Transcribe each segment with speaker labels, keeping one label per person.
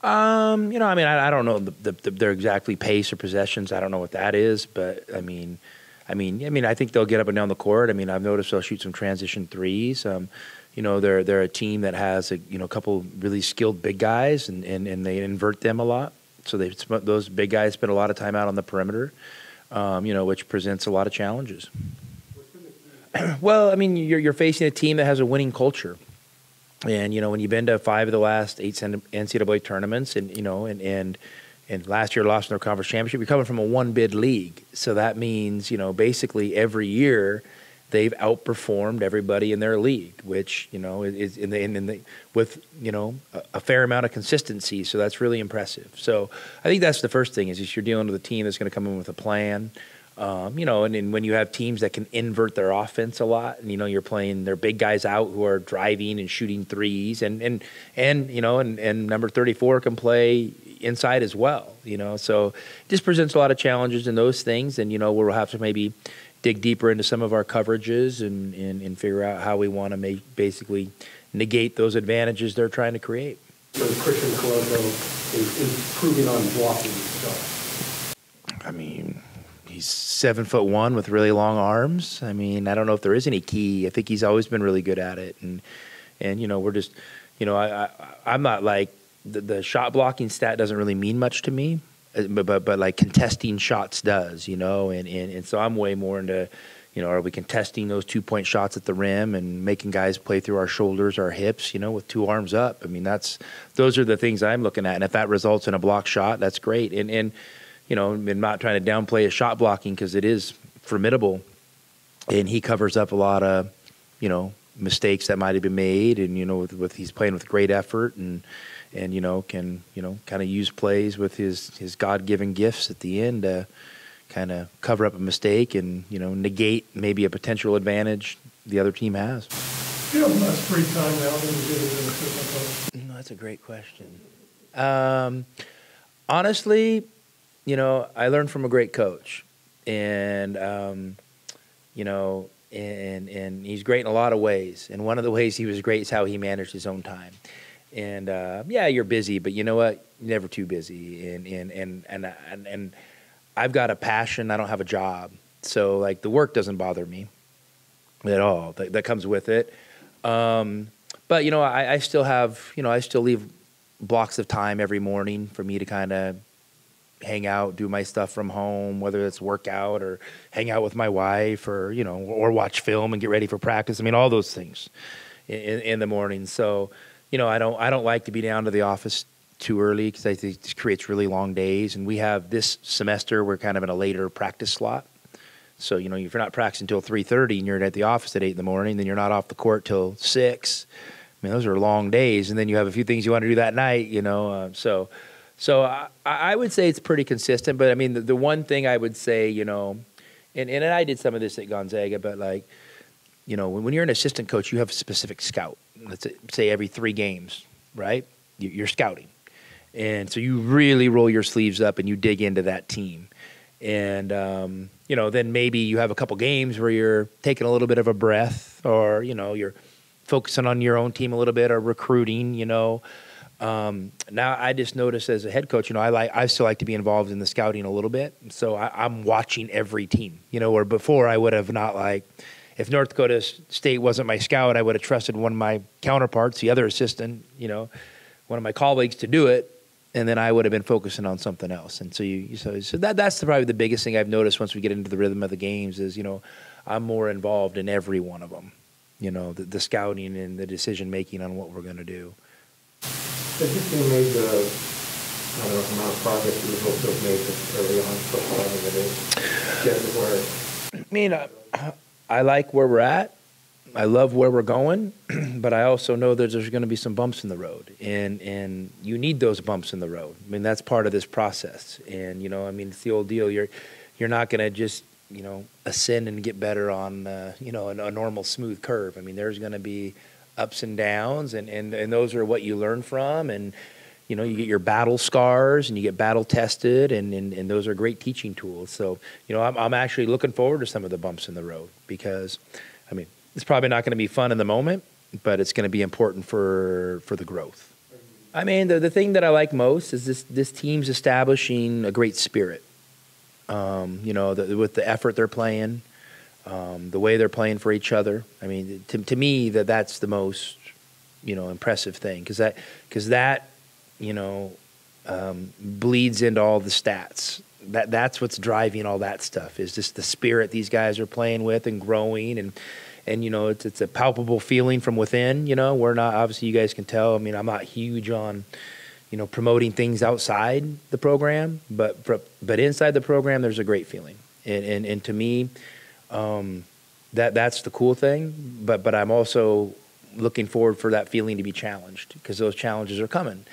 Speaker 1: I mean, I don't know their exactly pace or possessions. I don't know what that is, but I mean, I think they'll get up and down the court. I mean, I've noticed they'll shoot some transition threes. They're a team that has a couple really skilled big guys, and they invert them a lot. So those big guys spend a lot of time out on the perimeter, which presents a lot of challenges. Well, I mean, you're facing a team that has a winning culture. And, when you've been to 5 of the last 8 NCAA tournaments and last year lost in their conference championship, you're coming from a one-bid league. So that means, basically every year they've outperformed everybody in their league, which, is with a fair amount of consistency. So that's really impressive. So I think that's the first thing is you're dealing with a team that's going to come in with a plan. And when you have teams that can invert their offense a lot, and you're playing their big guys out who are driving and shooting threes, and number 34 can play inside as well. So it just presents a lot of challenges in those things, and we'll have to maybe dig deeper into some of our coverages and figure out how we want to basically negate those advantages they're trying to create.
Speaker 2: So Christian Colombo is improving on blocking stuff.
Speaker 1: I mean, he's 7'1" with really long arms. I mean, I don't know if there is any key. I think he's always been really good at it. And we're just, I'm not like the shot blocking stat doesn't really mean much to me, but like contesting shots does, and so I'm way more into, are we contesting those 2-point shots at the rim and making guys play through our shoulders, our hips, with 2 arms up. I mean, those are the things I'm looking at. And if that results in a block shot, that's great. And I'm not trying to downplay his shot blocking because it is formidable, and he covers up a lot of, mistakes that might have been made, and with he's playing with great effort and can kind of use plays with his God-given gifts at the end to kind of cover up a mistake and negate maybe a potential advantage the other team has.
Speaker 2: Do you have less free time now than you did as an assistant coach?
Speaker 1: That's a great question. Honestly, I learned from a great coach, and and he's great in a lot of ways. And one of the ways he was great is how he managed his own time. And you're busy, but you know what? You're never too busy. And I've got a passion. I don't have a job, so like the work doesn't bother me at all. That comes with it. But I still have I still leave blocks of time every morning for me to kind of hang out, do my stuff from home, whether it's workout or hang out with my wife or, or watch film and get ready for practice. I mean, all those things in the morning. So, I don't like to be down to the office too early because I think it creates really long days. And we have this semester, we're kind of in a later practice slot. So, if you're not practicing until 3:30 and you're at the office at 8 in the morning, then you're not off the court till 6. I mean, those are long days. And then you have a few things you want to do that night, So I would say it's pretty consistent, but I mean the one thing I would say, and I did some of this at Gonzaga, but like, when you're an assistant coach, you have a specific scout. Let's say every 3 games, right? You're scouting, and so you really roll your sleeves up and you dig into that team, and then maybe you have a couple games where you're taking a little bit of a breath, or you're focusing on your own team a little bit, or recruiting, Now I just noticed as a head coach, I still like to be involved in the scouting a little bit. So I'm watching every team, where before I would have not if North Dakota State wasn't my scout, I would have trusted one of my counterparts, the other assistant, one of my colleagues to do it. And then I would have been focusing on something else. And so that's probably the biggest thing I've noticed once we get into the rhythm of the games is, I'm more involved in every one of them, the scouting and the decision making on what we're going to do.
Speaker 2: Has your team made the amount of progress you would hope to have made this early on football than it is?
Speaker 1: I mean, I like where we're at. I love where we're going, but I also know that there's going to be some bumps in the road, and you need those bumps in the road. I mean, that's part of this process, and it's the old deal. You're not going to just ascend and get better on a normal smooth curve. I mean, there's going to be ups and downs, and those are what you learn from, and you get your battle scars and you get battle tested, and those are great teaching tools. So I'm actually looking forward to some of the bumps in the road because I mean it's probably not going to be fun in the moment, but it's going to be important for the growth. I mean, the thing that I like most is this team's establishing a great spirit. You know, with the effort they're playing, the way they're playing for each other. I mean, to me, that's the most, you know, impressive thing, because that you know, bleeds into all the stats. That's what's driving all that stuff, is just the spirit these guys are playing with and growing, and you know, it's a palpable feeling from within. You know, we're not, obviously you guys can tell. I mean, I'm not huge on, you know, promoting things outside the program, but inside the program, there's a great feeling, and to me, that's the cool thing. But I'm also looking forward for that feeling to be challenged, because those challenges are coming.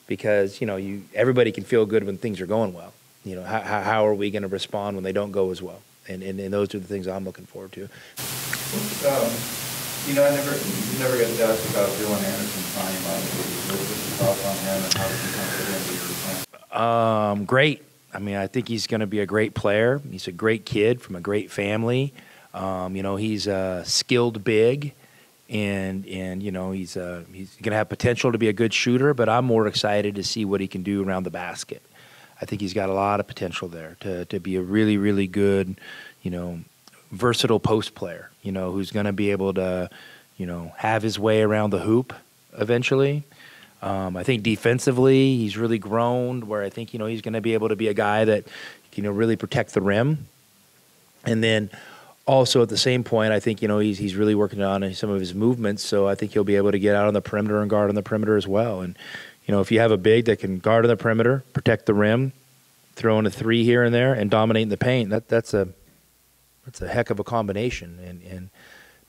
Speaker 1: Because, you know, everybody can feel good when things are going well. You know, how are we going to respond when they don't go as well? And those are the things I'm looking forward to.
Speaker 3: You know, you never get to ask about Dylan Anderson signing by the league. What's your thoughts on him, and how does he come fit into your plan?
Speaker 1: Great. I mean, I think he's going to be a great player. He's a great kid from a great family. You know, he's a skilled big. And you know, he's going to have potential to be a good shooter, but I'm more excited to see what he can do around the basket. I think he's got a lot of potential there to be a really, really good, you know, versatile post player, you know, who's going to be able to, you know, have his way around the hoop eventually. I think defensively he's really grown, where I think, you know, he's going to be able to be a guy that, you know, really protect the rim. And then also, at the same point, I think, you know, he's really working on some of his movements, so I think he'll be able to get out on the perimeter and guard on the perimeter as well. And, you know, if you have a big that can guard on the perimeter, protect the rim, throw in a three here and there, and dominate in the paint, that's a heck of a combination, and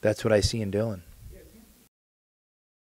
Speaker 1: that's what I see in Dylan.